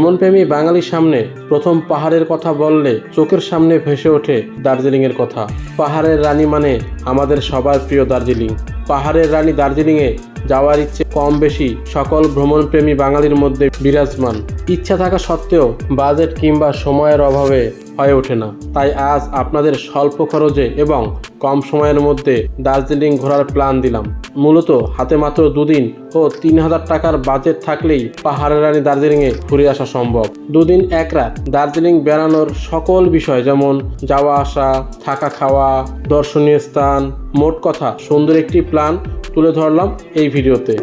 ভ্রমণপ্রেমী বাঙালির সামনে প্রথম পাহাড়ের কথা বললে চোখের সামনে ভেসে ওঠে দার্জিলিংয়ের কথা। পাহাড়ের রানী মানে আমাদের সবার প্রিয় দার্জিলিং। পাহাড়ের রানী দার্জিলিংয়ে যাওয়ার ইচ্ছে কম বেশি সকল ভ্রমণপ্রেমী বাঙালির মধ্যে বিরাজমান। ইচ্ছা থাকা সত্ত্বেও বাজেট কিংবা সময়ের অভাবে হয়ে ওঠে না। তাই আজ আপনাদের স্বল্প খরচে এবং কম সময়ের মধ্যে দার্জিলিং ঘোরার প্ল্যান দিলাম। মূলত হাতে মাত্র 2 দিন ও 3000 টাকার বাজেট থাকলেই পাহাড়ের রানী দার্জিলিংয়ে ঘুরে আসা সম্ভব। 2 দিন 1 রাত দার্জিলিং বেড়ানোর সকল বিষয় যেমন যাওয়া আসা, থাকা খাওয়া, দর্শনীয় স্থান, মোট কথা সুন্দর একটি প্ল্যান তুলে ধরলাম এই ভিডিওতে।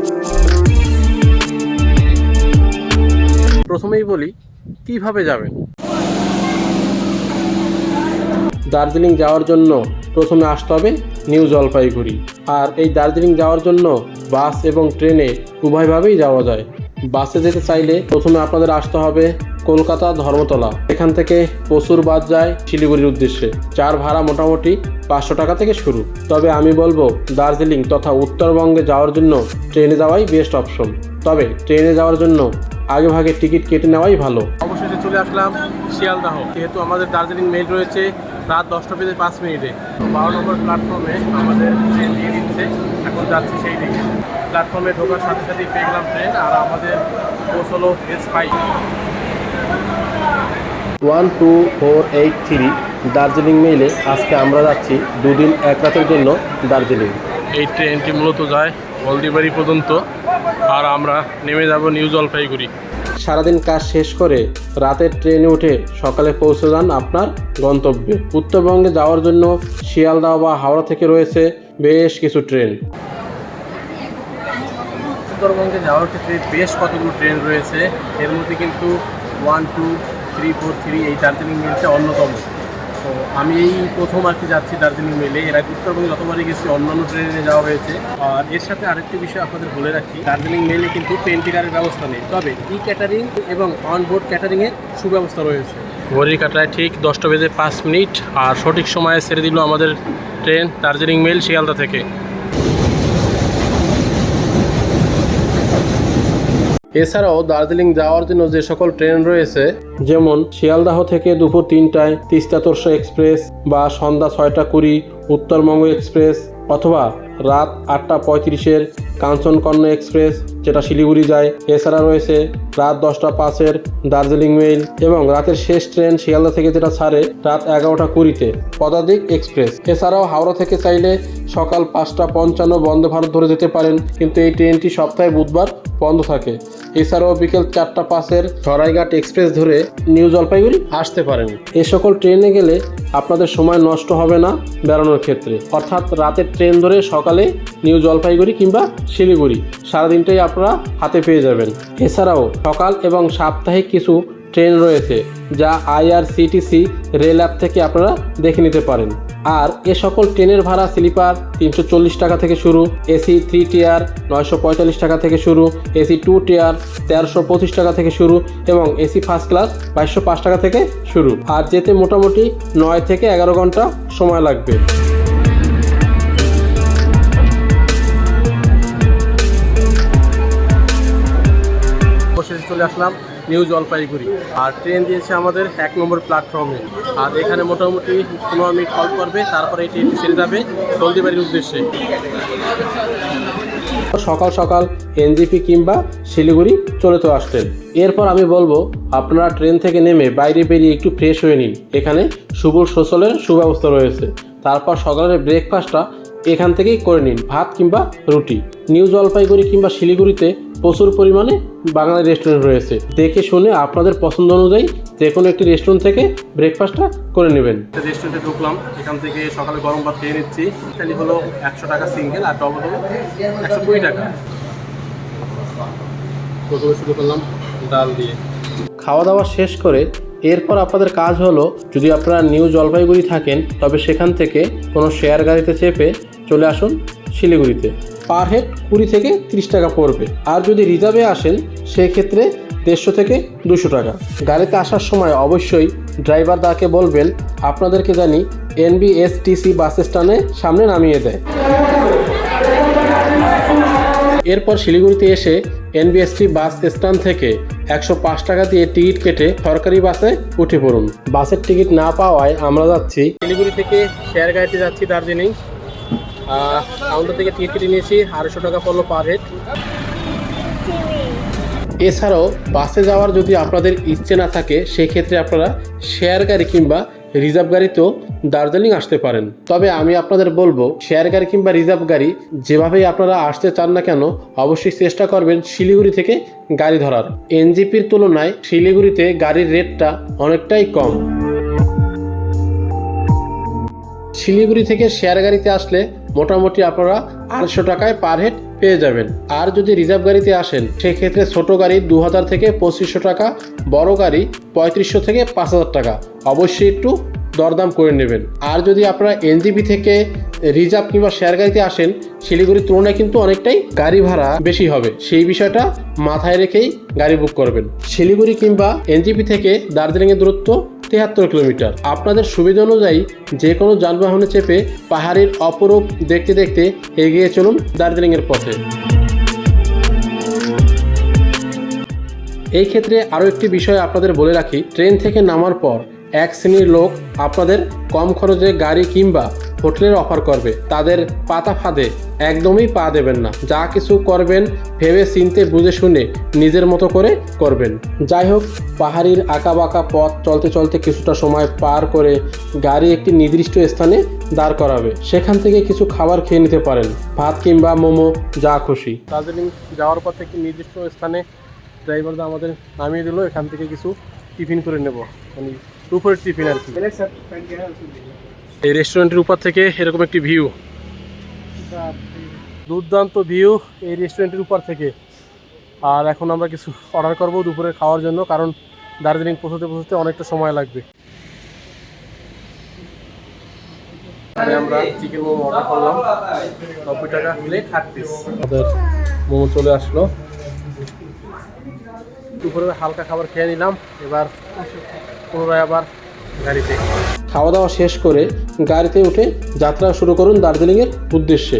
প্রথমেই বলি কিভাবে যাবেন। দার্জিলিং যাওয়ার জন্য প্রথমে আসতে হবে নিউ জলপাইগুড়ি। আর এই দার্জিলিং যাওয়ার জন্য বাস এবং ট্রেনে উভয়ভাবেই যাওয়া যায়। বাসে যেতে চাইলে প্রথমে আপনাদের আসতে হবে কলকাতা ধর্মতলা। এখান থেকে প্রচুর বাস যায় শিলিগুড়ির উদ্দেশ্যে। যার ভাড়া মোটামুটি 500 টাকা থেকে শুরু। তবে আমি বলবো দার্জিলিং তথা উত্তরবঙ্গে যাওয়ার জন্য ট্রেনে যাওয়াই বেস্ট অপশন। তবে ট্রেনে যাওয়ার জন্য আগে ভাগে টিকিট কেটে নেওয়াই ভালো। অবশেষে চলে আসলাম শিয়ালদাহ। যেহেতু আমাদের দার্জিলিং মেল রয়েছে রাত 10টা বেজে 5 মিনিটে। 12 নম্বর প্ল্যাটফর্মে আমাদের ট্রেন দিয়ে দিচ্ছে। এখন যাচ্ছি সেই দিকে। প্ল্যাটফর্মে ঢোকার সাথে সাথেই পেয়ে গেলাম ট্রেন। আর আমাদের কোচ হলো S5 12483 দার্জিলিং মেইলে। আজকে আমরা যাচ্ছি 2 দিন 1 রাতের জন্য দার্জিলিং। এই ট্রেনটি মূলত যায় হলদিবাড়ি পর্যন্ত, আর আমরা নেমে যাব নিউ জলপাইগুড়ি। সারাদিন কাজ শেষ করে রাতের ট্রেনে উঠে সকালে পৌঁছে যান আপনার গন্তব্যে। উত্তরবঙ্গে যাওয়ার জন্য শিয়ালদাহ বা হাওড়া থেকে রয়েছে বেশ কিছু ট্রেন। উত্তরবঙ্গে যাওয়ার ক্ষেত্রে বেশ কতগুলো ট্রেন রয়েছে। এর মধ্যে কিন্তু 1, 2, 3, 4, 3 এই দার্জিলিং মেলটা অন্যতম। তো আমি এই প্রথম আর কি যাচ্ছি দার্জিলিং মেলে। এর আগে উত্তরবঙ্গে যতবারই গেছি অন্যান্য ট্রেনে যাওয়া হয়েছে। আর এর সাথে আরেকটি বিষয় আপনাদের বলে রাখি, দার্জিলিং মেলে কিন্তু পেন্টিকারের ব্যবস্থা নেই। তবে ই ক্যাটারিং এবং অনবোর্ড ক্যাটারিংয়ের সুব্যবস্থা রয়েছে। ঘড়ির কাঁটায় ঠিক 10টা বেজে 5 মিনিট আর সঠিক সময়ে ছেড়ে দিল আমাদের ট্রেন দার্জিলিং মেল শিয়ালদা থেকে। এছাড়াও দার্জিলিং যাওয়ার জন্য যে সকল ট্রেন রয়েছে, যেমন শিয়ালদাহ থেকে দুপুর 3টায় তিস্তা তোরসা এক্সপ্রেস বা সন্ধ্যা 6টা 20 উত্তরবঙ্গ এক্সপ্রেস, অথবা রাত 8টা 35-এর কাঞ্চনকন্যা এক্সপ্রেস যেটা শিলিগুড়ি যায়। এছাড়া রয়েছে রাত 10টা 5-এর দার্জিলিং মেইল এবং রাতের শেষ ট্রেন শিয়ালদা থেকে যেটা ছাড়ে রাত 11টা 20-তে পদাতিক এক্সপ্রেস। এছাড়াও হাওড়া থেকে চাইলে সকাল 5টা 55 বন্দে ভারত ধরে যেতে পারেন, কিন্তু এই ট্রেনটি সপ্তাহে বুধবার বন্ধ থাকে। এছাড়াও বিকেল 4টা 5-এর সরাইঘাট এক্সপ্রেস ধরে নিউ জলপাইগুড়ি আসতে পারেন। এ সকল ট্রেনে গেলে আপনাদের সময় নষ্ট হবে না বেড়ানোর ক্ষেত্রে। অর্থাৎ রাতের ট্রেন ধরে সকালে নিউ জলপাইগুড়ি কিংবা শিলিগুড়ি সারাদিনটাই আপনারা হাতে পেয়ে যাবেন। এছাড়াও সকাল এবং সাপ্তাহিক কিছু ট্রেন রয়েছে যা IRCTC রেল অ্যাপ থেকে আপনারা দেখে নিতে পারেন। আর এ সকল ট্রেনের ভাড়া স্লিপার 340 টাকা থেকে শুরু, AC 3 টিয়ার 945 টাকা থেকে শুরু, AC 2 টিয়ার 1325 টাকা থেকে শুরু এবং AC ফার্স্ট ক্লাস 2205 টাকা থেকে শুরু। আর যেতে মোটামুটি 9 থেকে 11 ঘন্টা সময় লাগবে। চলে আসলাম নিউ জলপাইগুড়ি। আর ট্রেন দিয়েছে আমাদের 1 নম্বর প্ল্যাটফর্মে। আর এখানে মোটামুটি 15 মিনিট হল্ট করবে, তারপরে এই ট্রেনটি ছেড়ে যাবে হলদিবাড়ির উদ্দেশ্যে। সকাল সকাল NJP কিংবা শিলিগুড়ি চলে তো আসতেন। এরপর আমি বলবো আপনারা ট্রেন থেকে নেমে বাইরে বেরিয়ে একটু ফ্রেশ হয়ে নিন। এখানে সুবল শৌচালয়ের সুব্যবস্থা রয়েছে। তারপর সকালের ব্রেকফাস্টটা এখান থেকেই করে নিন, ভাত কিংবা রুটি। নিউ জলপাইগুড়ি কিংবা শিলিগুড়িতে প্রচুর পরিমাণে বাঙালি রেস্টুরেন্ট রয়েছে। দেখে শুনে আপনাদের পছন্দ অনুযায়ী যে কোনো একটি রেস্টুরেন্ট থেকে ব্রেকফাস্টটা করে নেবেন। রেস্টুরেন্টে ঢুকলাম, এখান থেকে সকালে গরম ভাত খেয়ে নিচ্ছি। এখানে হলো 100 টাকা সিঙ্গেল আর ডবল হলো 120 টাকা। প্রথমে শুরু করলাম ডাল দিয়ে। খাওয়া দাওয়া শেষ করে এরপর আপনাদের কাজ হলো, যদি আপনারা নিউ জলপাইগুড়ি থাকেন তবে সেখান থেকে কোনো শেয়ার গাড়িতে চেপে চলে আসুন শিলিগুড়িতে। পার হেড 20 থেকে 30 টাকা পড়বে। আর যদি রিজার্ভে আসেন সেক্ষেত্রে 150 থেকে 200 টাকা। গাড়িতে আসার সময় অবশ্যই ড্রাইভার দাকে বলবেন আপনাদেরকে জানি NBSTC বাস স্ট্যান্ডের সামনে নামিয়ে দেয়। এরপর শিলিগুড়িতে এসে NBST বাস স্ট্যান্ড থেকে 105 টাকা দিয়ে টিকিট কেটে সরকারি বাসে উঠে পড়ুন। বাসের টিকিট না পাওয়ায় আমরা যাচ্ছি শিলিগুড়ি থেকে শেয়ার গাড়িতে যাচ্ছি দার্জিলিং। কাউন্টার থেকে টিকিট কেটে নিয়েছি, 250 টাকা পড়লো পার হেড। এছাড়াও বাসে যাওয়ার যদি আপনাদের ইচ্ছে না থাকে সেক্ষেত্রে আপনারা শেয়ার গাড়ি কিংবা রিজার্ভ গাড়িতেও দার্জিলিং আসতে পারেন। তবে আমি আপনাদের বলবো শেয়ার গাড়ি কিংবা রিজার্ভ গাড়ি যেভাবেই আপনারা আসতে চান না কেন অবশ্যই চেষ্টা করবেন শিলিগুড়ি থেকে গাড়ি ধরার। এনজেপির তুলনায় শিলিগুড়িতে গাড়ির রেটটা অনেকটাই কম। শিলিগুড়ি থেকে শেয়ার গাড়িতে আসলে মোটামুটি আপনারা 800 টাকায় পার হেড পেয়ে যাবেন। আর যদি রিজার্ভ গাড়িতে আসেন সেক্ষেত্রে ছোট গাড়ি 2000 থেকে 2500 টাকা, বড় গাড়ি 3500 থেকে 5000 টাকা। অবশ্যই একটু দরদাম করে নেবেন। আর যদি আপনারা এনজিপি থেকে রিজার্ভ কিংবা শেয়ার গাড়িতে আসেন শিলিগুড়ির তুলনায় কিন্তু অনেকটাই গাড়ি ভাড়া বেশি হবে, সেই বিষয়টা মাথায় রেখেই গাড়ি বুক করবেন। শিলিগুড়ি কিংবা এনজিপি থেকে দার্জিলিংয়ের দূরত্ব 73 কিলোমিটার। আপনাদের সুবিধা অনুযায়ী যে কোনো যানবাহনে চেপে পাহাড়ের অপরূপ দেখতে দেখতে এগিয়ে চলুন দার্জিলিংয়ের পথে। এই ক্ষেত্রে আরও একটি বিষয় আপনাদের বলে রাখি, ট্রেন থেকে নামার পর এক শ্রেণীর লোক আপনাদের কম খরচে গাড়ি কিংবা হোটেলের অফার করবে। তাদের পাতা ফাঁদে একদমই পা দেবেন না। যা কিছু করবেন ভেবে চিন্তে বুঝে শুনে নিজের মতো করে করবেন। যাই হোক, পাহাড়ির আঁকাবাঁকা পথ চলতে চলতে কিছুটা সময় পার করে গাড়ি একটি নির্দিষ্ট স্থানে দাঁড় করাবে। সেখান থেকে কিছু খাবার খেয়ে নিতে পারেন, ভাত কিংবা মোমো, যা খুশি। দার্জিলিং যাওয়ার পর থেকে নির্দিষ্ট স্থানে ড্রাইভাররা আমাদের নামিয়ে দিল। এখান থেকে কিছু টিফিন করে নেব, মানে দুপুরের টিফিন আর কি। এই রেস্টুরেন্টের উপর থেকে এরকম একটি ভিউ, দুর্দান্ত ভিউ এই রেস্টুরেন্টের উপর থেকে। আর এখন আমরা কিছু অর্ডার করব দুপুরে খাওয়ার জন্য, কারণ দার্জিলিং পৌঁছতে অনেকটা সময় লাগবে। আমরা চিকেন মোমো অর্ডার করলাম, 90 টাকা প্লেট 8 পিস। আমাদের মোমো চলে আসলো। দুপুরে হালকা খাবার খেয়ে নিলাম, এবার পুনরায় আবার গাড়িতে। খাওয়া দাওয়া শেষ করে গাড়িতে উঠে যাত্রা শুরু করুন দার্জিলিংয়ের উদ্দেশ্যে।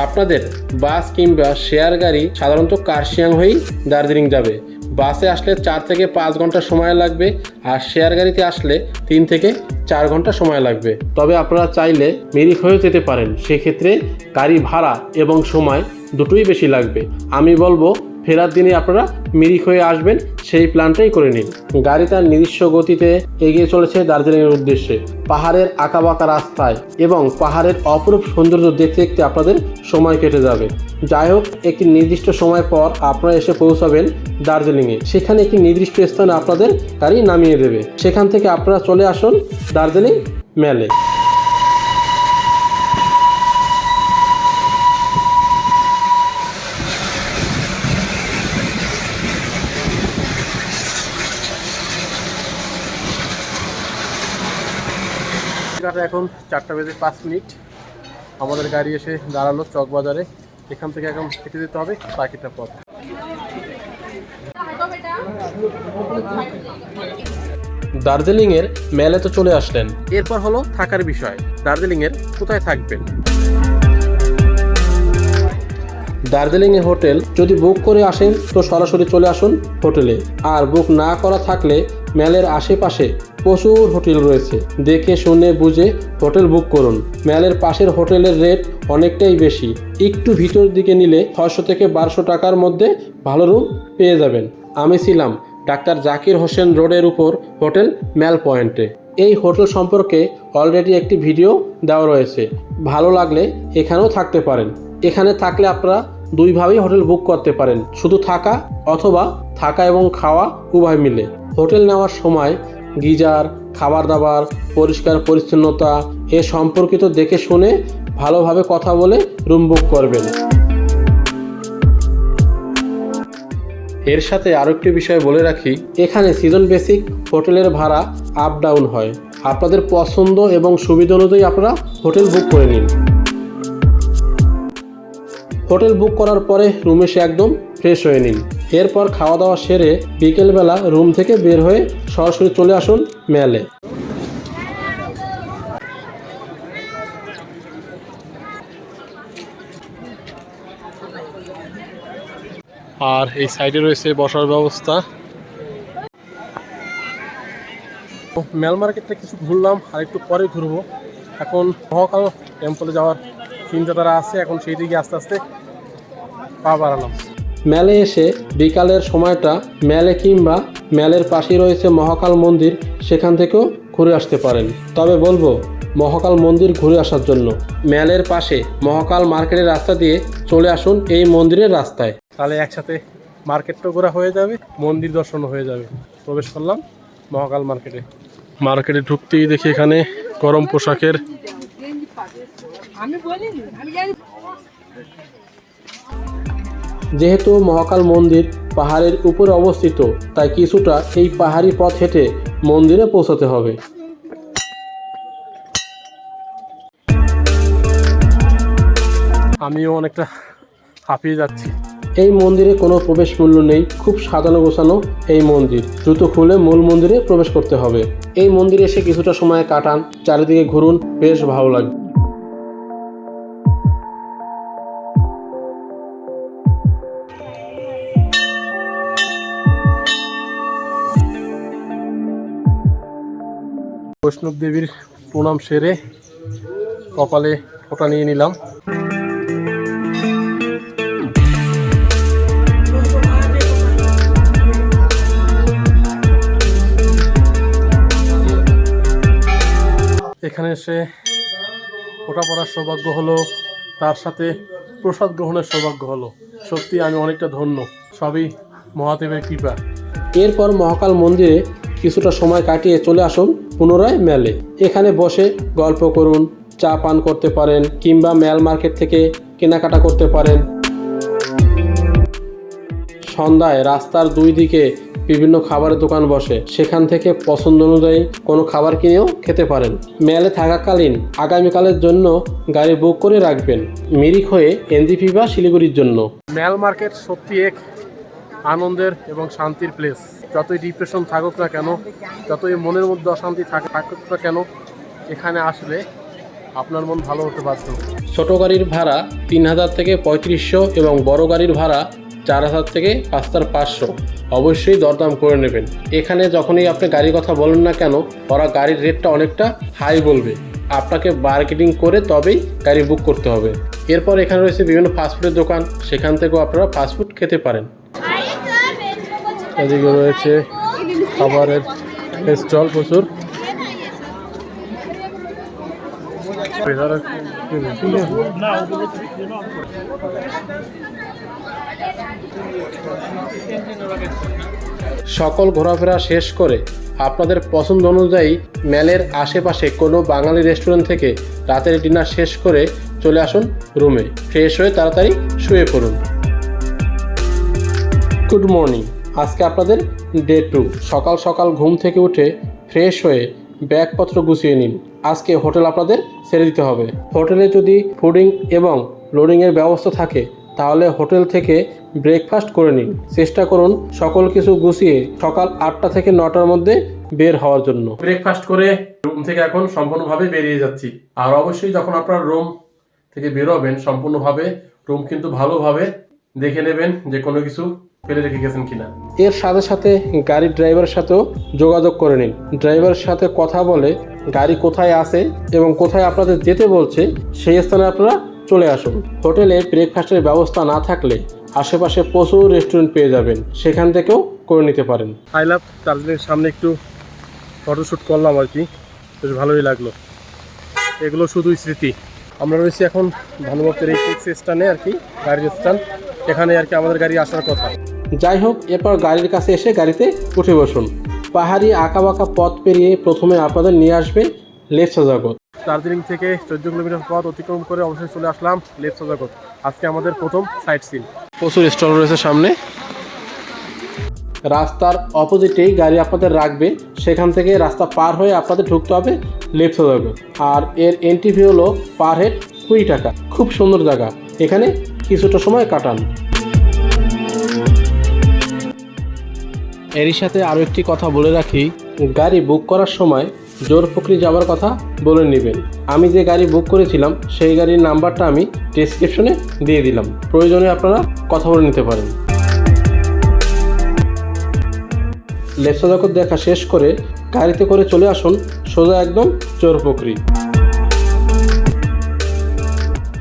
আপনাদের বাস কিংবা শেয়ার গাড়ি সাধারণত কার্শিয়াং হয়েই দার্জিলিং যাবে। বাসে আসলে 4 থেকে 5 ঘন্টা সময় লাগবে, আর শেয়ার গাড়িতে আসলে 3 থেকে 4 ঘন্টা সময় লাগবে। তবে আপনারা চাইলে মিরিক হয়েও যেতে পারেন, সেক্ষেত্রে গাড়ি ভাড়া এবং সময় দুটোই বেশি লাগবে। আমি বলবো ফেরার দিনে আপনারা মিরিক হয়ে আসবেন, সেই প্ল্যানটাই করে নিন। গাড়ি তার নিজস্ব গতিতে এগিয়ে চলেছে দার্জিলিংয়ের উদ্দেশ্যে। পাহাড়ের আঁকাবাঁকা রাস্তায় এবং পাহাড়ের অপরূপ সৌন্দর্য দেখতে দেখতে আপনাদের সময় কেটে যাবে। যাই হোক, একটি নির্দিষ্ট সময় পর আপনারা এসে পৌঁছাবেন দার্জিলিংয়ে। সেখানে একটি নির্দিষ্ট স্থানে আপনাদের গাড়ি নামিয়ে দেবে। সেখান থেকে আপনারা চলে আসুন দার্জিলিং মেলে। এখন 4:05। আমাদের গাড়ি এসে দাঁড়ালো চকবাজারে। এখান থেকে এখন হেঁটে যেতে হবে বাকিটা পথ। দার্জিলিংয়ের মেলে তো চলে আসলেন, এরপর হলো থাকার বিষয়। দার্জিলিংয়ের কোথায় থাকবেন? দার্জিলিংয়ে হোটেল যদি বুক করে আসেন তো সরাসরি চলে আসুন হোটেলে। আর বুক না করা থাকলে মেলের আশেপাশে প্রচুর হোটেল রয়েছে, দেখে শুনে বুঝে হোটেল বুক করুন। মেলের পাশের হোটেলের রেট অনেকটাই বেশি, একটু ভিতর দিকে নিলে 600 থেকে 1200 টাকার মধ্যে ভালো রুম পেয়ে যাবেন। আমি ছিলাম ডাক্তার জাকির হোসেন রোডের উপর হোটেল মেল পয়েন্টে। এই হোটেল সম্পর্কে অলরেডি একটি ভিডিও দেওয়া রয়েছে, ভালো লাগলে এখানেও থাকতে পারেন। এখানে থাকলে আপনারা দুইভাবেই হোটেল বুক করতে পারেন, শুধু থাকা অথবা থাকা এবং খাওয়া উভয় মিলে। হোটেল নেওয়ার সময় গিজার, খাবার দাবার, পরিষ্কার পরিচ্ছন্নতা এ সম্পর্কিত দেখে শুনে ভালোভাবে কথা বলে রুম বুক করবেন। এর সাথে আরও একটি বিষয় বলে রাখি, এখানে সিজন বেসিক হোটেলের ভাড়া আপ ডাউন হয়। আপনাদের পছন্দ এবং সুবিধা অনুযায়ী আপনারা হোটেল বুক করে নিন। হোটেল বুক করার পরে রুমে এসে একদম ফ্রেশ হয়ে নিন। এরপর খাওয়া দাওয়া সেরে বিকেলবেলা রুম থেকে বের হয়ে সরাসরি চলে আসুন মেলে। আর এই সাইডে রয়েছে বসার ব্যবস্থা। মেল মার্কেটটা কিছু ঘুরলাম, আর একটু পরে ঘুরবো। এখন মহাকাল টেম্পলে যাওয়ার চিন্তাধারা আছে, এখন সেই দিকে আস্তে আস্তে পা বাড়ালাম। মেলে এসে বিকালের সময়টা মেলে কিংবা মেলের পাশেই রয়েছে মহাকাল মন্দির, সেখান থেকেও ঘুরে আসতে পারেন। তবে বলবো মহাকাল মন্দির ঘুরে আসার জন্য মেলের পাশে মহাকাল মার্কেটের রাস্তা দিয়ে চলে আসুন এই মন্দিরের রাস্তায়, তাহলে একসাথে মার্কেটটা ঘোরা হয়ে যাবে, মন্দির দর্শন হয়ে যাবে। প্রবেশ করলাম মহাকাল মার্কেটে। মার্কেটে ঢুকতেই দেখি এখানে গরম পোশাকের যেহেতু মহাকাল মন্দির পাহাড়ের উপরে অবস্থিত, তাই কিছুটা এই পাহাড়ি পথ হেঁটে মন্দিরে পৌঁছাতে হবে। আমিও অনেকটা হাঁপিয়ে যাচ্ছি। এই মন্দিরে কোনো প্রবেশ মূল্য নেই, খুব সাজানো গোছানো এই মন্দির। জুতো খুলে মূল মন্দিরে প্রবেশ করতে হবে। এই মন্দিরে এসে কিছুটা সময় কাটান, চারিদিকে ঘুরুন, বেশ ভালো লাগবে। বৈষ্ণব দেবীর প্রণাম সেরে কপালে ফোঁটা নিয়ে নিলাম। এখানে এসে ফোঁটা পড়ার সৌভাগ্য হলো, তার সাথে প্রসাদ গ্রহণের সৌভাগ্য হলো। সত্যি আমি অনেকটা ধন্য, সবই মহাদেবের কৃপা। এরপর মহাকাল মন্দিরে কিছুটা সময় কাটিয়ে চলে আসুন পুনরায় মেলে। এখানে বসে গল্প করুন, চা পান করতে পারেন কিংবা মেল মার্কেট থেকে কেনাকাটা করতে পারেন। সন্ধ্যায় রাস্তার দুই দিকে বিভিন্ন খাবারের দোকান বসে, সেখান থেকে পছন্দ অনুযায়ী কোনো খাবার কিনেও খেতে পারেন। মেলে থাকাকালীন আগামীকালের জন্য গাড়ি বুক করে রাখবেন মিরিক হয়ে এনজিপি বা শিলিগুড়ির জন্য। মেল মার্কেট সত্যি এক আনন্দের এবং শান্তির প্লেস। যতই ডিপ্রেশন থাকুক না কেন, যতই মনের মধ্যে অশান্তি থাকুক না কেন, এখানে আসলে আপনার মন ভালো হতে বাধ্য। ছোট গাড়ির ভাড়া 3000 থেকে 3500 এবং বড় গাড়ির ভাড়া 4000 থেকে 5500। অবশ্যই দরদাম করে নেবেন। এখানে যখনই আপনি গাড়ির কথা বলেন না কেন, ওরা গাড়ির রেটটা অনেকটা হাই বলবে। আপনাকে বার্গেনিং করে তবেই গাড়ি বুক করতে হবে। এরপর এখানে রয়েছে বিভিন্ন ফাস্টফুডের দোকান, সেখান থেকেও আপনারা ফাস্টফুড খেতে পারেন। এদিকে রয়েছে খাবারের স্টল প্রচুর। সকল ঘোরাফেরা শেষ করে আপনাদের পছন্দ অনুযায়ী মেলের আশেপাশে কোনো বাঙালি রেস্টুরেন্ট থেকে রাতের ডিনার শেষ করে চলে আসুন রুমে। ফ্রেশ হয়ে তাড়াতাড়ি শুয়ে পড়ুন। Good morning. আজকে আপনাদের ডে 2। সকাল সকাল ঘুম থেকে উঠে ফ্রেশ হয়ে ব্যাগপত্র গুছিয়ে নিন। আজকে হোটেল আপনাদের ছেড়ে দিতে হবে। হোটেলে যদি ফুডিং এবং লোডিংয়ের ব্যবস্থা থাকে তাহলে হোটেল থেকে ব্রেকফাস্ট করে নিন। চেষ্টা করুন সকল কিছু গুছিয়ে সকাল 8টা থেকে 9টার মধ্যে বের হওয়ার জন্য। ব্রেকফাস্ট করে রুম থেকে এখন সম্পূর্ণভাবে বেরিয়ে যাচ্ছি। আর অবশ্যই যখন আপনার রুম থেকে বেরোবেন সম্পূর্ণভাবে রুম কিন্তু ভালোভাবে দেখে নেবেন যে কোনো কিছু ফেলে রেখে গেছেন কিনা। এর সাথে সাথে গাড়ির ড্রাইভারের সাথেও যোগাযোগ করে নিন। ড্রাইভারের সাথে কথা বলে গাড়ি কোথায় আছে এবং কোথায় আপনাদের যেতে বলছে সেই স্থানে আপনারা চলে আসুন। হোটেলে ব্রেকফাস্টের ব্যবস্থা না থাকলে আশেপাশে প্রচুর রেস্টুরেন্ট পেয়ে যাবেন, সেখান থেকেও করে নিতে পারেন। আই লাভ দার্জিলিংয়ের সামনে একটু ফটোশ্যুট করলাম আর কি, বেশ ভালোই লাগলো। এগুলো শুধুই স্মৃতি। আমরা রয়েছি এখন ভানুভক্তের এই ট্যাক্সি স্ট্যান্ডে আর কি, গাড়ির স্ট্যান্ড। এখানে আর কি আমাদের গাড়ি আসার কথা। যাই হোক, এরপর গাড়ির কাছে এসে গাড়িতে উঠে বসুন। পাহাড়ি আঁকাবাঁকা পথ পেরিয়ে প্রথমে আপনাদের নিয়ে আসবে লেপচা জগৎ। দার্জিলিং থেকে 14 কিলোমিটার পথ অতিক্রম করে অবশ্যই চলে আসলাম লেপচা জগৎ। আজকে আমাদের প্রথম সাইট সিন। প্রচুর স্টল রয়েছে সামনে। রাস্তার অপোজিটেই গাড়ি আপনাদের রাখবে, সেখান থেকে রাস্তা পার হয়ে আপনাদের ঢুকতে হবে লেপচা জগৎ। আর এর এন্ট্রি ফি হলো পার হেড 20 টাকা। খুব সুন্দর জায়গা, এখানে কিছুটা সময় কাটান। এরই সাথে আরও একটি কথা বলে রাখি, গাড়ি বুক করার সময় জোরপোখরি যাওয়ার কথা বলে নেবেন। আমি যে গাড়ি বুক করেছিলাম সেই গাড়ির নাম্বারটা আমি ডেসক্রিপশনে দিয়ে দিলাম, প্রয়োজনে আপনারা কথা বলে নিতে পারেন। লেপচা জগৎ দেখা শেষ করে গাড়িতে করে চলে আসুন সোজা একদম চোরপোখরি।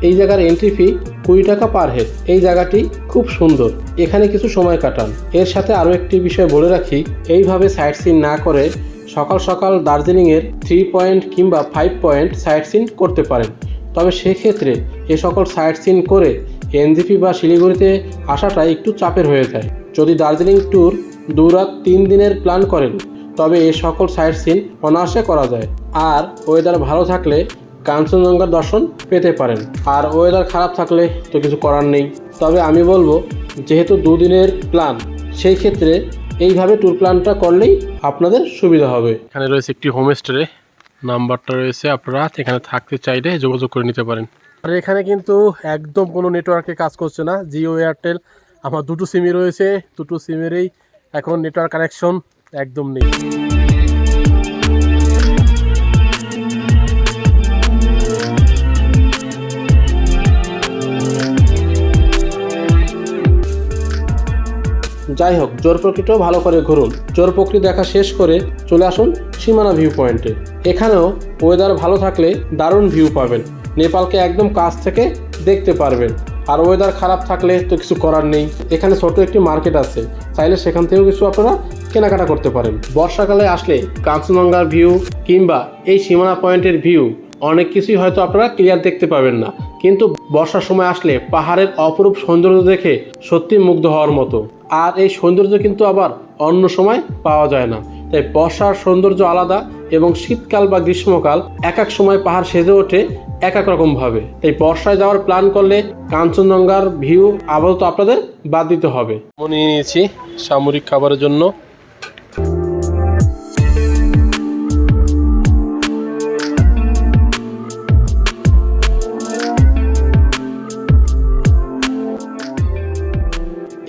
এই জায়গার এন্ট্রি ফি 20 টাকা পার হেড। এই জায়গাটি খুব সুন্দর, এখানে কিছু সময় কাটান। এর সাথে আরও একটি বিষয় বলে রাখি, এইভাবে সাইট সিন না করে সকাল সকাল দার্জিলিংয়ের 3 পয়েন্ট কিংবা 5 পয়েন্ট সাইট সিন করতে পারেন। তবে সেক্ষেত্রে এ সকল সাইট সিন করে এনজেপি বা শিলিগুড়িতে আসাটা একটু চাপের হয়ে যায়। যদি দার্জিলিং ট্যুর 2 রাত 3 দিনের প্ল্যান করেন তবে এ সকল সাইট সিন অনায়াসে করা যায়। আর ওয়েদার ভালো থাকলে কাঞ্চনজঙ্ঘার দর্শন পেতে পারেন। আর ওয়েদার খারাপ থাকলে তো কিছু করার নেই। তবে আমি বলবো, যেহেতু 2 দিনের প্ল্যান, সেই ক্ষেত্রে এইভাবে ট্যুর প্ল্যানটা করলেই আপনাদের সুবিধা হবে। এখানে রয়েছে একটি হোমস্টে, নাম্বারটা রয়েছে, আপনারা এখানে থাকতে চাইলে যোগাযোগ করে নিতে পারেন। আর এখানে কিন্তু একদম কোনো নেটওয়ার্কে কাজ করছে না। জিও এয়ারটেল আমার দুটো সিমই রয়েছে, দুটো সিমেরই এখন নেটওয়ার্ক কানেকশন একদম নেই। যাই হোক, চোরপোখরিটাও ভালো করে ঘুরুন। চোরপোখরি দেখা শেষ করে চলে আসুন সীমানা ভিউ পয়েন্টে। এখানেও ওয়েদার ভালো থাকলে দারুণ ভিউ পাবেন, নেপালকে একদম কাছ থেকে দেখতে পারবেন। আর ওয়েদার খারাপ থাকলে তো কিছু করার নেই। এখানে ছোট একটি মার্কেট আছে, চাইলে সেখান থেকেও কিছু আপনারা কেনাকাটা করতে পারেন। বর্ষাকালে আসলে কাঞ্চনজঙ্ঘার ভিউ কিংবা এই সীমানা পয়েন্টের ভিউ অনেক কিছুই হয়তো আপনারা ক্লিয়ার দেখতে পাবেন না, কিন্তু বর্ষার সময় আসলে পাহাড়ের অপরূপ সৌন্দর্য দেখে সত্যি মুগ্ধ হওয়ার মতো। আর এই সৌন্দর্য কিন্তু আবার অন্য সময় পাওয়া যায় না। তাই বর্ষার সৌন্দর্য আলাদা এবং শীতকাল বা গ্রীষ্মকাল এক এক সময় পাহাড় সেজে ওঠে এক এক রকমভাবে। তাই বর্ষায় যাওয়ার প্ল্যান করলে কাঞ্চনজঙ্ঘার ভিউ আপাতত আপনাদের বাদ দিতে হবে। নিয়ে নিয়েছি সামরিক খাবারের জন্য।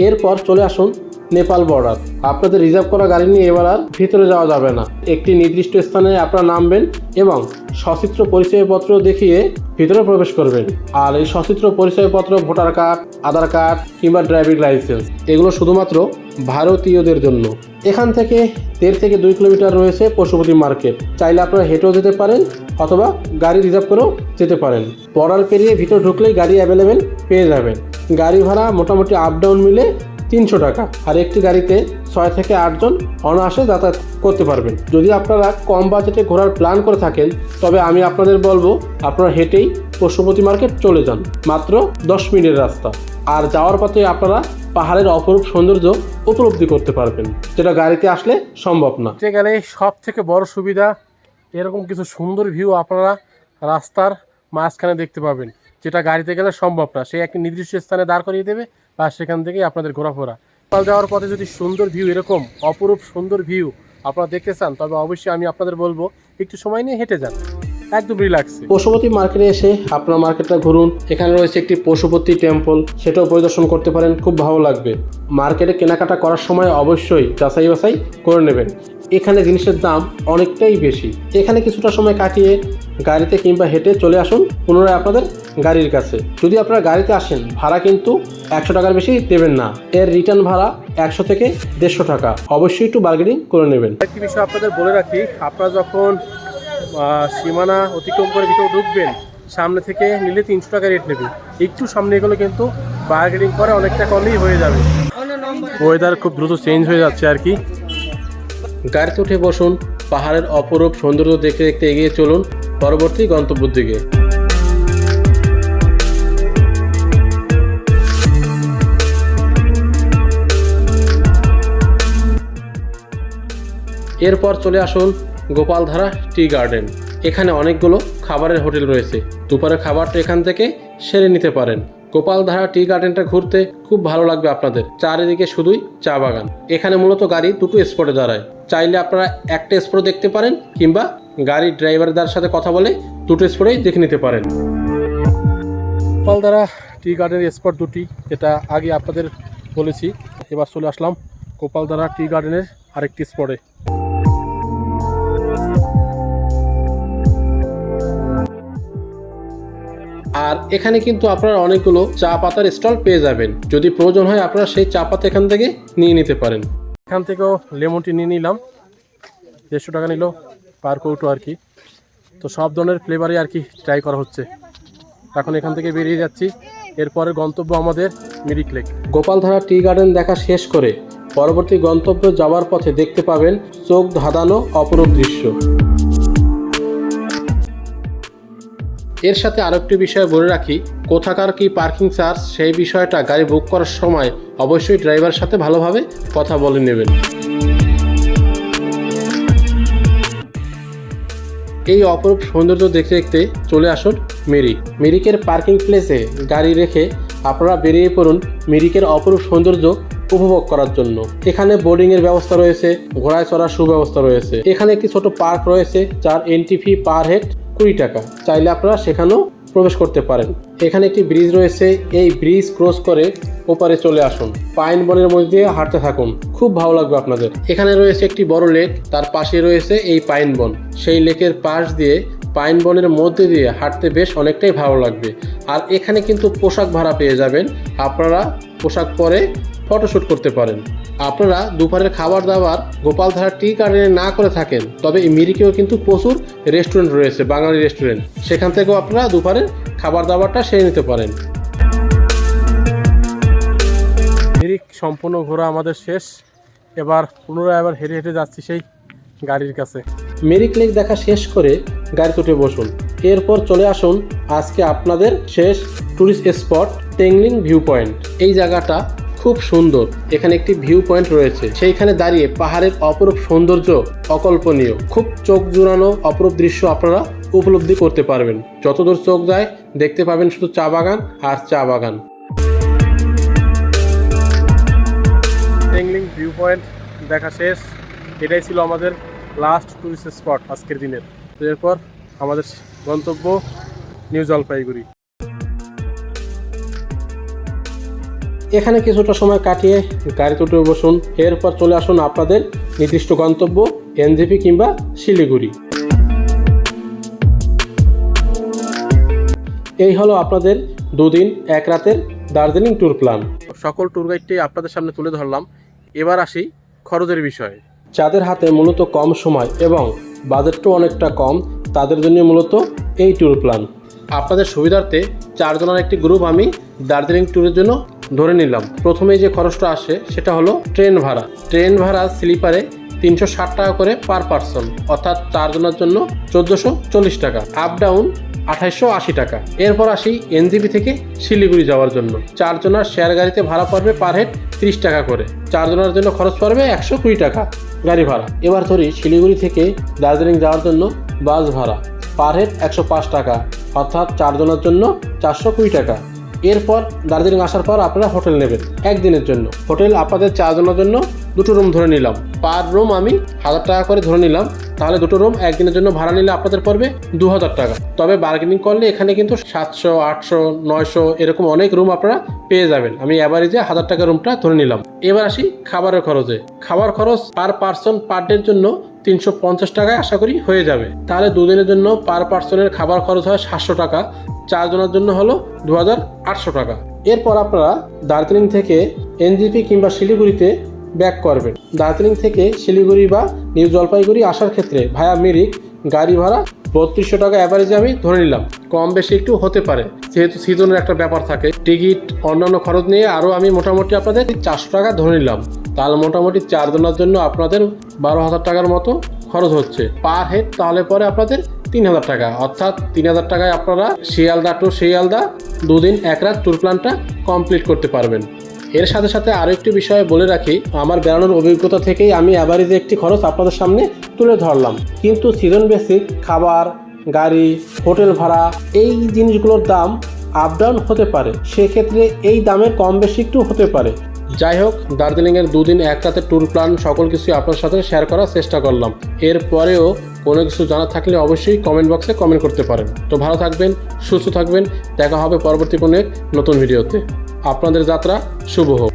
এরপর চলে আসুন নেপাল বর্ডার। আপনাদের রিজার্ভ করা গাড়ি নিয়ে এবার আর ভিতরে যাওয়া যাবে না। একটি নির্দিষ্ট স্থানে আপনারা নামবেন এবং সচিত্র পরিচয়পত্র দেখিয়ে ভিতরে প্রবেশ করবেন। আর এই সচিত্র পরিচয়পত্র ভোটার কার্ড, আধার কার্ড কিংবা ড্রাইভিং লাইসেন্স এগুলো শুধুমাত্র ভারতীয়দের জন্য। এখান থেকে 1.5 থেকে 2 কিলোমিটার রয়েছে পশুপতি মার্কেট। চাইলে আপনারা হেঁটেও যেতে পারেন অথবা গাড়ি রিজার্ভ করেও যেতে পারেন। বর্ডার পেরিয়ে ভিতরে ঢুকলেই গাড়ি অ্যাভেলেবেল পেয়ে যাবেন। গাড়ি ভাড়া মোটামুটি আপ ডাউন মিলে 300 টাকা। আর একটি গাড়িতে 6 থেকে 8 জন অনায়াসে যাতায়াত করতে পারবেন। যদি আপনারা কম বাজেটে ঘোরার প্ল্যান করে থাকেন তবে আমি আপনাদের বলবো আপনারা হেঁটেই পশুপতি মার্কেট চলে যান, মাত্র 10 মিনিটের রাস্তা। আর যাওয়ার পথে আপনারা পাহাড়ের অপরূপ সৌন্দর্য উপলব্ধি করতে পারবেন, যেটা গাড়িতে আসলে সম্ভব না। গেলে সব থেকে বড় সুবিধা, এরকম কিছু সুন্দর ভিউ আপনারা রাস্তার মাঝখানে দেখতে পাবেন, যেটা গাড়িতে গেলে সম্ভব না। সে একটি নির্দিষ্ট স্থানে দাঁড় করিয়ে দেবে বা সেখান থেকেই আপনাদের ঘোরাফেরা। নেপাল যাওয়ার পথে যদি সুন্দর ভিউ, এরকম অপরূপ সুন্দর ভিউ আপনারা দেখতে চান তবে অবশ্যই আমি আপনাদের বলবো একটু সময় নিয়ে হেঁটে যান, একদম রিল্যাক্সে। পশুপতি মার্কেটে এসে আপনার মার্কেটটা ঘুরুন। এখানে রয়েছে একটি পশুপতি টেম্পল, সেটাও পরিদর্শন করতে পারেন, খুব ভালো লাগবে। মার্কেটে কেনাকাটা করার সময় অবশ্যই যাচাই বাছাই করে নেবেন। এখানে জিনিসের দাম অনেকটাই বেশি। এখানে কিছুটা সময় কাটিয়ে গাড়িতে কিংবা হেঁটে চলে আসুন পুনরায় আপনাদের গাড়ির কাছে। যদি আপনারা গাড়িতে আসেন ভাড়া কিন্তু 100 টাকার বেশি দেবেন না। এর রিটার্ন ভাড়া 100 থেকে 150 টাকা। অবশ্যই একটু বার্গেনিং করে নেবেন। একটি বিষয় আপনাদের বলে রাখি, আপনারা যখন সীমানা অতিক্রম করে ভিতরে ঢুকবেন সামনে থেকে নিলে 300 টাকা রেট নেবে। একটু সামনে এগুলো কিন্তু বার্গেনিং করে অনেকটা কমই হয়ে যাবে। ওয়েদার খুব দ্রুত চেঞ্জ হয়ে যাচ্ছে আর কি। গাড়িতে উঠে বসুন, পাহাড়ের অপরূপ সৌন্দর্য দেখতে দেখতে এগিয়ে চলুন পরবর্তী গন্তব্যের দিকে। এরপর চলে আসুন গোপালধারা টি গার্ডেন। এখানে অনেকগুলো খাবারের হোটেল রয়েছে, দুপুরের খাবারটা এখান থেকে সেরে নিতে পারেন। গোপালধারা টি গার্ডেনটা ঘুরতে খুব ভালো লাগবে আপনাদের। চারিদিকে শুধুই চা বাগান। এখানে মূলত গাড়ি দুটো স্পটে দাঁড়ায়। চাইলে আপনারা একটা স্পট দেখতে পারেন কিংবা গাড়ির ড্রাইভারদের সাথে কথা বলে দুটো স্পটেই দেখে নিতে পারেন। গোপালধারা টি গার্ডেনের স্পট দুটি, যেটা আগে আপনাদের বলেছি। এবার চলে আসলাম গোপালধারা টি গার্ডেনের আরেকটি স্পটে। আর এখানে কিন্তু আপনারা অনেকগুলো চা পাতার স্টল পেয়ে যাবেন। যদি প্রয়োজন হয় আপনারা সেই চা পাতা এখান থেকে নিয়ে নিতে পারেন। এখান থেকেও লেমন টি নিয়ে নিলাম। 150 টাকা নিল পার কৌটো আর কি। তো সব ধরনের ফ্লেভারই আর কি ট্রাই করা হচ্ছে। এখন এখান থেকে বেরিয়ে যাচ্ছি, এরপরে গন্তব্য আমাদের Mirik lake. Gopaldhara tea garden দেখা শেষ করে পরবর্তী গন্তব্য যাওয়ার পথে দেখতে পাবেন চোখ ধাঁধানো অপরূপ দৃশ্য। এর সাথে আরো একটি বিষয় বলে রাখি, কোথাকার কি পার্কিং চার্জ সেই বিষয়টা গাড়ি বুক করার সময় অবশ্যই ড্রাইভারের সাথে ভালোভাবে কথা বলে নেবেন। এই অপরূপ সৌন্দর্য দেখতে দেখতে চলে আসুন মিরিকের পার্কিং প্লেসে গাড়ি রেখে আপনারা বেরিয়ে পড়ুন মিরিকের অপরূপ সৌন্দর্য উপভোগ করার জন্য। এখানে বোর্ডিং এর ব্যবস্থা রয়েছে, ঘোড়ায় চড়ার সুব্যবস্থা রয়েছে। এখানে একটি ছোট পার্ক রয়েছে যার এন্ট্রি ফি পার হেড 20 টাকা। চাইলে আপনারা সেখানেও প্রবেশ করতে পারেন। এখানে একটি ব্রিজ রয়েছে, এই ব্রিজ ক্রস করে ওপারে চলে আসুন, পাইন বনের মধ্যে দিয়ে হাঁটতে থাকুন, খুব ভালো লাগবে আপনাদের। এখানে রয়েছে একটি বড় লেক, তার পাশে রয়েছে এই পাইন বন। সেই লেকের পাশ দিয়ে পাইন বনের মধ্যে দিয়ে হাঁটতে বেশ অনেকটাই ভালো লাগবে। আর এখানে কিন্তু পোশাক ভাড়া পেয়ে যাবেন, আপনারা পোশাক পরে ফটোশ্যুট করতে পারেন। আপনারা দুপুরের খাবার দাবার গোপালধারা টি গার্ডেনে না করে থাকেন, তবে এই মিরিকেও কিন্তু প্রচুর রেস্টুরেন্ট রয়েছে, বাঙালি রেস্টুরেন্ট, সেখান থেকেও আপনারা দুপুরের খাবার দাবারটা সেরে নিতে পারেন। মিরিক সম্পূর্ণ ঘোরা আমাদের শেষ, এবার পুনরায় হেঁটে হেঁটে যাচ্ছি সেই গাড়ির কাছে। মিরিক লেক দেখা শেষ করে গাড়িতে উঠে বসুন, এরপর চলে আসুন আজকে আপনাদের শেষ টুরিস্ট স্পট টেংলিং ভিউ পয়েন্ট। এই জায়গাটা খুব সুন্দর, এখানে একটি ভিউ পয়েন্ট রয়েছে, সেইখানে দাঁড়িয়ে পাহাড়ের অপরূপ সৌন্দর্য অকল্পনীয়, খুব চোখ জুড়ানো অপরূপ দৃশ্য আপনারা উপলব্ধি করতে পারবেন। যতদূর চোখ যায় দেখতে পাবেন শুধু চা বাগান আর চা বাগান। টেংলিং ভিউ পয়েন্ট দেখা শেষ, এটাই ছিল আমাদের লাস্ট টুরিস্ট স্পট আজকের দিনের। এরপর আমাদের গন্তব্য নিউ জলপাইগুড়ি। এখানে কিছুটা সময় কাটিয়ে গাড়িতে উঠে বসুন, এরপর চলে আসুন আপনাদের নির্দিষ্ট গন্তব্য এনজেপি কিংবা শিলিগুড়ি। এই হলো আপনাদের 2 দিন 1 রাতের দার্জিলিং ট্যুর প্ল্যান। সকল ট্যুর গাইডটি আপনাদের সামনে তুলে ধরলাম। এবার আসি খরচের বিষয়ে। যাদের হাতে মূলত কম সময় এবং বাজেটটাও অনেকটা কম, তাদের জন্য মূলত এই ট্যুর প্ল্যান। আপনাদের সুবিধার্থে 4 জনের একটি গ্রুপ আমি দার্জিলিং ট্যুরের জন্য ধরে নিলাম। প্রথমে যে খরচটা আসে সেটা হলো ট্রেন ভাড়া স্লিপারে 360 টাকা করে পার পারসন, অর্থাৎ 4 জনের জন্য 1440 টাকা, আপ ডাউন 2880 টাকা। এরপর আসি এনজেপি থেকে শিলিগুড়ি যাওয়ার জন্য। 4 জনের শেয়ার গাড়িতে ভাড়া পড়বে পার হেড 30 টাকা করে, 4 জনের জন্য খরচ পড়বে 120 টাকা গাড়ি ভাড়া। এবার ধরি শিলিগুড়ি থেকে দার্জিলিং যাওয়ার জন্য বাস ভাড়া পার হেড 105 টাকা, অর্থাৎ 4 জনের জন্য 420 টাকা। এরপর দার্জিলিং আসার পর আপনারা হোটেল নেবেন একদিনের জন্য। হোটেল আপনাদের 4 জনের জন্য 2টো রুম ধরে নিলাম, পার রুম আমি 1000 টাকা করে ধরে নিলাম, তাহলে 2টো রুম একদিনের জন্য ভাড়া নিলে আপনাদের পড়বে 2000 টাকা। তবে বার্গেনিং করলে এখানে কিন্তু 700, 800, 900 এরকম অনেক রুম আপনারা পেয়ে যাবেন। আমি অ্যাভারেজে 1000 টাকা রুমটা ধরে নিলাম। এবার আসি খাবারের খরচে। খাবার খরচ পার পার্সন পার ডের জন্য 350 টাকায় আশা করি হয়ে যাবে। তাহলে 2 দিনের জন্য পার পার্সনের খাবার খরচ হয় 700 টাকা, 4 জনের জন্য হলো 2800 টাকা। এরপর আপনারা দার্জিলিং থেকে এনজেপি কিংবা শিলিগুড়িতে ব্যাক করবেন। দার্জিলিং থেকে শিলিগুড়ি বা নিউ জলপাইগুড়ি আসার ক্ষেত্রে ভায়া মিরিক গাড়ি ভাড়া 3200 টাকা অ্যাভারেজে আমি ধরে নিলাম, কম বেশি একটু হতে পারে যেহেতু সিজনের একটা ব্যাপার থাকে। টিকিট অন্যান্য খরচ নিয়ে আরও আমি মোটামুটি আপনাদের 400 টাকা ধরে নিলাম, তাহলে মোটামুটি 4 জনের জন্য আপনাদের 12,000 টাকার মতো খরচ হচ্ছে পার হেড। তাহলে পরে আপনাদের 3000 টাকা, অর্থাৎ 3000 টাকায় আপনারা শিয়ালদা টু শিয়ালদা 2 দিন 1 রাত ট্যুর প্ল্যানটা কমপ্লিট করতে পারবেন। এর সাথে সাথে আরও একটি বিষয় বলে রাখি, আমার বেড়ানোর অভিজ্ঞতা থেকেই আমি অ্যাভারেজে একটি খরচ আপনাদের সামনে তুলে ধরলাম, কিন্তু সিজন বেসিক খাবার, গাড়ি, হোটেল ভাড়া এই জিনিসগুলোর দাম আপ ডাউন হতে পারে, সেক্ষেত্রে এই দামের কম বেশি একটু হতে পারে। যাই হোক, দার্জিলিংয়ের 2 দিন 1 রাতের ট্যুর প্ল্যান সকল কিছু আপনার সাথে শেয়ার করার চেষ্টা করলাম। এরপরেও কোনো কিছু জানা থাকলে অবশ্যই কমেন্ট বক্সে কমেন্ট করতে পারেন। তো ভালো থাকবেন, সুস্থ থাকবেন, দেখা হবে পরবর্তী কোনো এক নতুন ভিডিওতে। আপনাদের যাত্রা শুভ হোক।